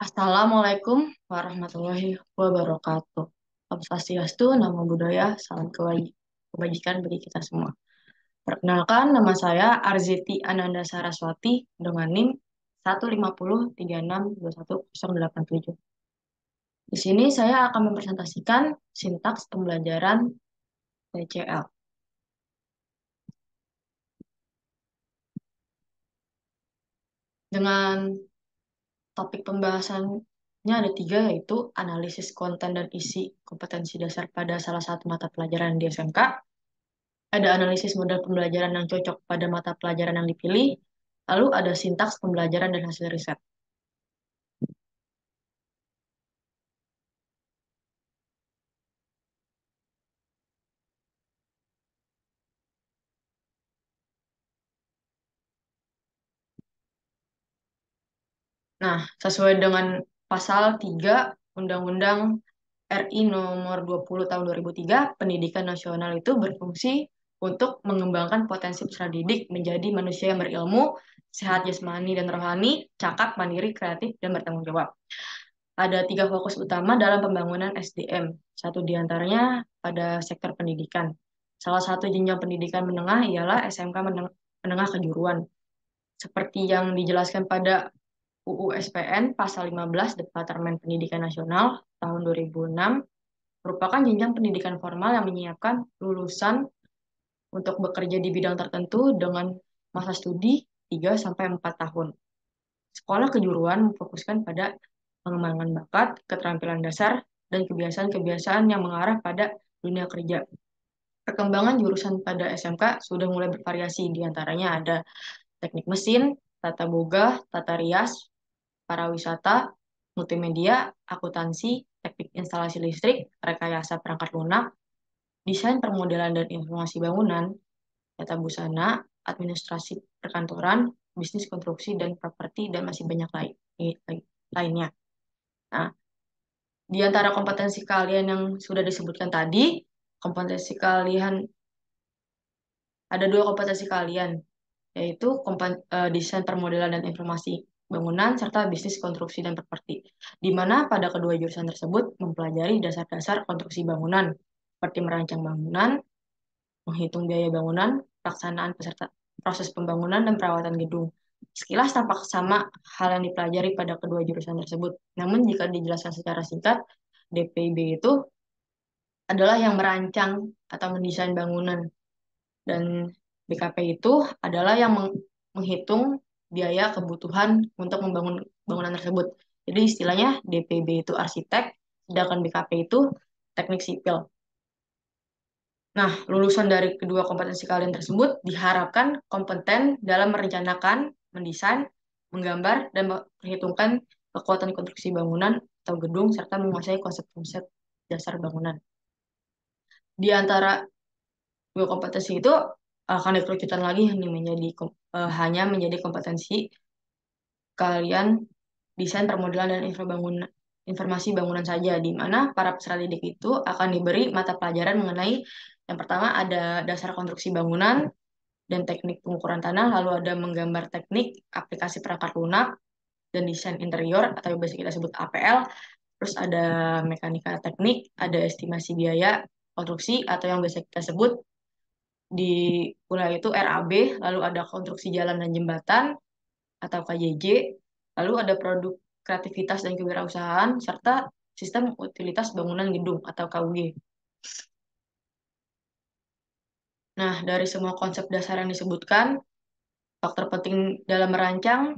Assalamualaikum warahmatullahi wabarakatuh. Om Swastiastu, Namo Buddhaya, salam kebajikan bagi kita semua. Perkenalkan, nama saya Arzeti Ananda Saraswati dengan NIM 15036218087. Di sini saya akan mempresentasikan sintaks pembelajaran TCL. Dengan topik pembahasannya ada tiga, yaitu analisis konten dan isi kompetensi dasar pada salah satu mata pelajaran di SMK, ada analisis model pembelajaran yang cocok pada mata pelajaran yang dipilih, lalu ada sintaks pembelajaran dan hasil riset. Nah, sesuai dengan pasal 3 Undang-Undang RI nomor 20 tahun 2003, pendidikan nasional itu berfungsi untuk mengembangkan potensi peserta didik menjadi manusia yang berilmu, sehat jasmani dan rohani, cakap, mandiri, kreatif, dan bertanggung jawab. Ada tiga fokus utama dalam pembangunan SDM. Satu diantaranya pada sektor pendidikan. Salah satu jenjang pendidikan menengah ialah SMK menengah kejuruan. Seperti yang dijelaskan pada UU SPN Pasal 15 Departemen Pendidikan Nasional tahun 2006, merupakan jenjang pendidikan formal yang menyiapkan lulusan untuk bekerja di bidang tertentu dengan masa studi 3 sampai 4 tahun. Sekolah kejuruan memfokuskan pada pengembangan bakat, keterampilan dasar, dan kebiasaan-kebiasaan yang mengarah pada dunia kerja. Perkembangan jurusan pada SMK sudah mulai bervariasi, di antaranya ada teknik mesin, tata boga, tata rias, parawisata, multimedia, akuntansi, teknik instalasi listrik, rekayasa perangkat lunak, desain permodelan dan informasi bangunan, tata busana, administrasi perkantoran, bisnis konstruksi dan properti, dan masih banyak lainnya. Nah, di antara kompetensi kalian yang sudah disebutkan tadi, kompetensi kalian ada dua kompetensi kalian, yaitu desain permodelan dan informasi bangunan serta bisnis konstruksi dan properti. Di mana pada kedua jurusan tersebut mempelajari dasar-dasar konstruksi bangunan, seperti merancang bangunan, menghitung biaya bangunan, pelaksanaan peserta proses pembangunan dan perawatan gedung. Sekilas tampak sama hal yang dipelajari pada kedua jurusan tersebut. Namun jika dijelaskan secara singkat, DPB itu adalah yang merancang atau mendesain bangunan, dan BKP itu adalah yang menghitung biaya kebutuhan untuk membangun bangunan tersebut. Jadi istilahnya DPB itu arsitek, sedangkan BKP itu teknik sipil. Nah, lulusan dari kedua kompetensi kalian tersebut diharapkan kompeten dalam merencanakan, mendesain, menggambar, dan memperhitungkan kekuatan konstruksi bangunan atau gedung, serta menguasai konsep-konsep dasar bangunan. Di antara dua kompetensi itu akan dikerucutkan lagi hanya menjadi kompetensi kalian desain permodelan dan informasi bangunan saja, di mana para peserta didik itu akan diberi mata pelajaran mengenai yang pertama ada dasar konstruksi bangunan dan teknik pengukuran tanah, lalu ada menggambar teknik, aplikasi perangkat lunak, dan desain interior atau biasa kita sebut APL, terus ada mekanika teknik, ada estimasi biaya konstruksi atau yang biasa kita sebut di kuliah itu RAB, lalu ada konstruksi jalan dan jembatan atau KJJ, lalu ada produk kreativitas dan kewirausahaan, serta sistem utilitas bangunan gedung atau KUG. Nah, dari semua konsep dasar yang disebutkan, faktor penting dalam merancang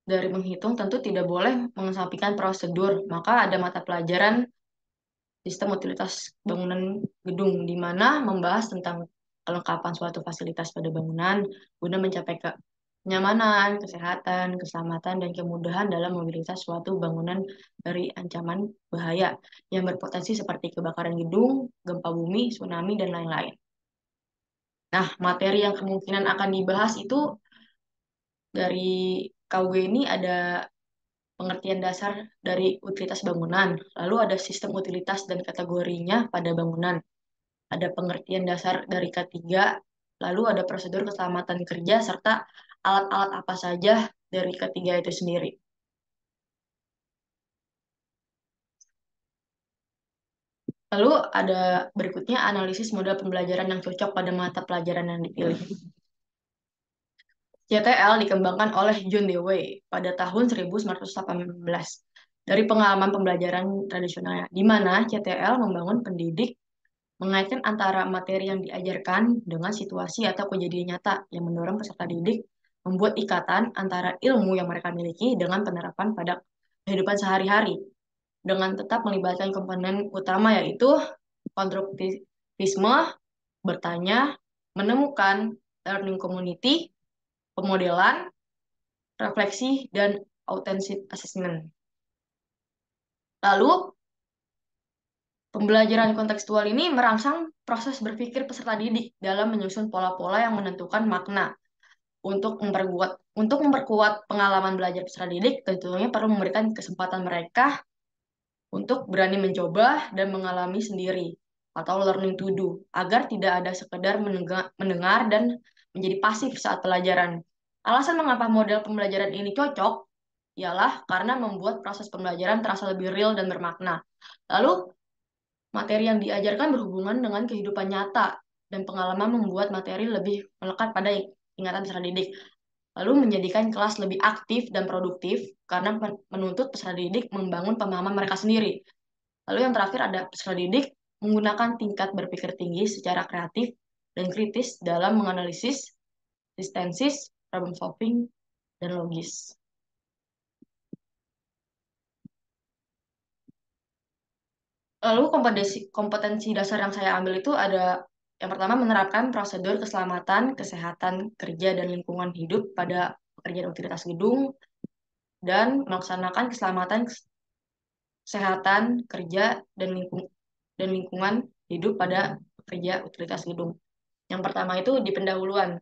dari menghitung tentu tidak boleh mengesampingkan prosedur, maka ada mata pelajaran sistem utilitas bangunan gedung, di mana membahas tentang kelengkapan suatu fasilitas pada bangunan guna mencapai kenyamanan, kesehatan, keselamatan, dan kemudahan dalam mobilitas suatu bangunan dari ancaman bahaya yang berpotensi seperti kebakaran gedung, gempa bumi, tsunami, dan lain-lain. Nah, materi yang kemungkinan akan dibahas itu dari KUG ini ada pengertian dasar dari utilitas bangunan, lalu ada sistem utilitas dan kategorinya pada bangunan, ada pengertian dasar dari K3, lalu ada prosedur keselamatan kerja, serta alat-alat apa saja dari ketiga itu sendiri. Lalu ada berikutnya analisis model pembelajaran yang cocok pada mata pelajaran yang dipilih. CTL dikembangkan oleh John Dewey pada tahun 1918 dari pengalaman pembelajaran tradisionalnya, di mana CTL membangun pendidik mengaitkan antara materi yang diajarkan dengan situasi atau kejadian nyata yang mendorong peserta didik membuat ikatan antara ilmu yang mereka miliki dengan penerapan pada kehidupan sehari-hari dengan tetap melibatkan komponen utama yaitu konstruktivisme, bertanya, menemukan, learning community, pemodelan, refleksi, dan authentic assessment. Lalu, pembelajaran kontekstual ini merangsang proses berpikir peserta didik dalam menyusun pola-pola yang menentukan makna. Untuk memperkuat pengalaman belajar peserta didik, tentunya perlu memberikan kesempatan mereka untuk berani mencoba dan mengalami sendiri atau learning to do agar tidak ada sekedar mendengar dan menjadi pasif saat pelajaran. Alasan mengapa model pembelajaran ini cocok ialah karena membuat proses pembelajaran terasa lebih real dan bermakna. Lalu, materi yang diajarkan berhubungan dengan kehidupan nyata dan pengalaman membuat materi lebih melekat pada ingatan peserta didik. Lalu menjadikan kelas lebih aktif dan produktif karena menuntut peserta didik membangun pemahaman mereka sendiri. Lalu yang terakhir ada peserta didik menggunakan tingkat berpikir tinggi secara kreatif dan kritis dalam menganalisis, sistensis, problem solving, dan logis. Lalu kompetensi dasar yang saya ambil itu ada yang pertama menerapkan prosedur keselamatan, kesehatan, kerja, dan lingkungan hidup pada pekerjaan utilitas gedung dan melaksanakan keselamatan, kesehatan, kerja, dan lingkungan hidup pada pekerja utilitas gedung. Yang pertama itu di pendahuluan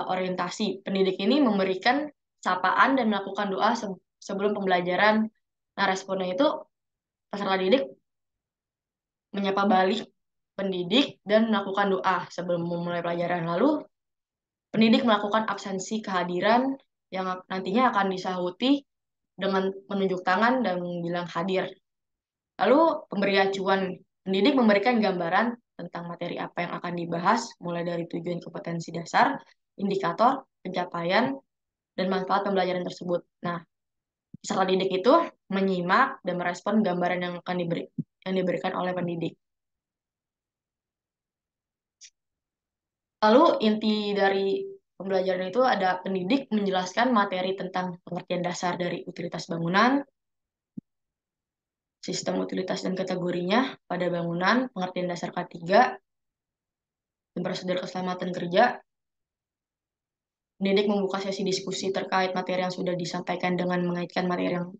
orientasi. Pendidik ini memberikan sapaan dan melakukan doa sebelum pembelajaran. Nah, responnya itu peserta didik menyapa balik pendidik dan melakukan doa sebelum memulai pelajaran. Lalu, pendidik melakukan absensi kehadiran yang nantinya akan disahuti dengan menunjuk tangan dan bilang hadir. Lalu, pemberi acuan. Pendidik memberikan gambaran tentang materi apa yang akan dibahas, mulai dari tujuan kompetensi dasar, indikator, pencapaian, dan manfaat pembelajaran tersebut. Nah, peserta didik itu menyimak dan merespon gambaran yang diberikan oleh pendidik. Lalu inti dari pembelajaran itu ada pendidik menjelaskan materi tentang pengertian dasar dari utilitas bangunan, sistem utilitas dan kategorinya pada bangunan, pengertian dasar K3, dan prosedur keselamatan kerja. Pendidik membuka sesi diskusi terkait materi yang sudah disampaikan dengan mengaitkan materi yang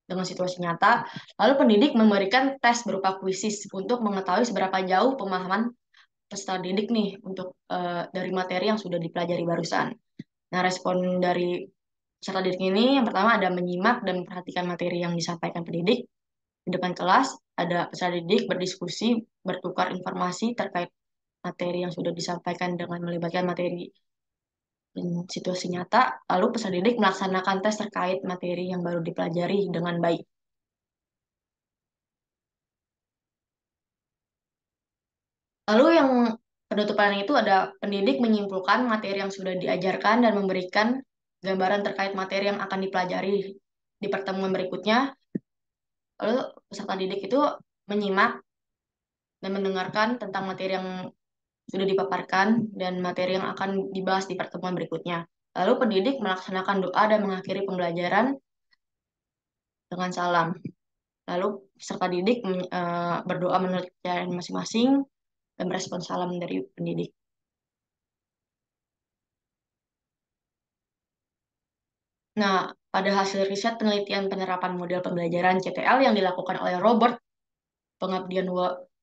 dengan situasi nyata. Lalu pendidik memberikan tes berupa kuisis untuk mengetahui seberapa jauh pemahaman peserta didik nih untuk dari materi yang sudah dipelajari barusan. Nah, respon dari peserta didik ini yang pertama ada menyimak dan memperhatikan materi yang disampaikan pendidik. Di depan kelas ada peserta didik berdiskusi, bertukar informasi terkait materi yang sudah disampaikan dengan melibatkan materi dan situasi nyata. Lalu peserta didik melaksanakan tes terkait materi yang baru dipelajari dengan baik. Lalu yang penutupan itu ada pendidik menyimpulkan materi yang sudah diajarkan dan memberikan gambaran terkait materi yang akan dipelajari di pertemuan berikutnya. Lalu peserta didik itu menyimak dan mendengarkan tentang materi yang sudah dipaparkan dan materi yang akan dibahas di pertemuan berikutnya. Lalu pendidik melaksanakan doa dan mengakhiri pembelajaran dengan salam. Lalu peserta didik berdoa menurut cara masing-masing dan merespon salam dari pendidik. Nah, pada hasil riset penelitian penerapan model pembelajaran CTL yang dilakukan oleh Robert Pengabdian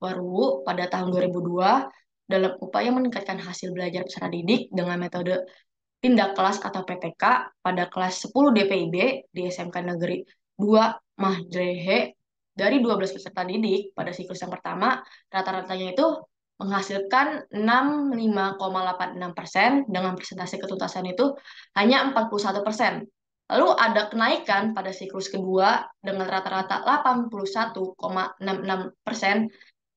Waruwu pada tahun 2002 dalam upaya meningkatkan hasil belajar peserta didik dengan metode tindak kelas atau PTK pada kelas 10 DPIB di SMK Negeri 2 Mahdrehe dari 12 peserta didik pada siklus yang pertama, rata-ratanya itu menghasilkan 65,86% dengan persentase ketuntasan itu hanya 41%. Lalu ada kenaikan pada siklus kedua dengan rata-rata 81,66%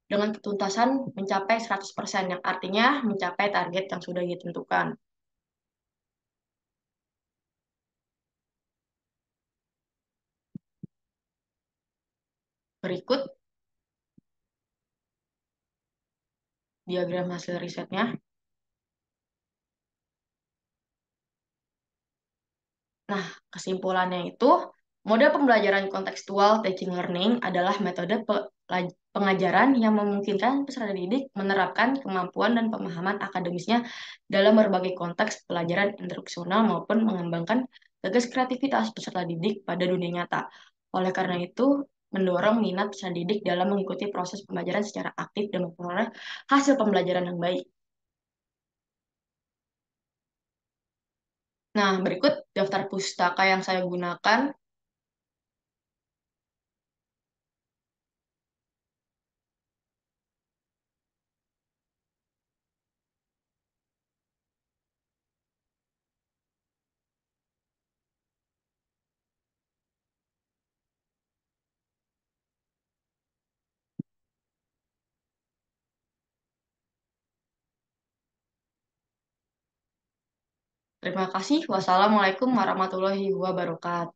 dengan ketuntasan mencapai 100%, yang artinya mencapai target yang sudah ditentukan. Berikut diagram hasil risetnya. Nah, kesimpulannya itu, mode pembelajaran kontekstual teaching learning adalah metode pengajaran yang memungkinkan peserta didik menerapkan kemampuan dan pemahaman akademisnya dalam berbagai konteks pelajaran instruksional maupun mengembangkan gagas kreativitas peserta didik pada dunia nyata. Oleh karena itu, mendorong minat peserta didik dalam mengikuti proses pembelajaran secara aktif dan memperoleh hasil pembelajaran yang baik. Nah, berikut daftar pustaka yang saya gunakan. Terima kasih. Wassalamualaikum warahmatullahi wabarakatuh.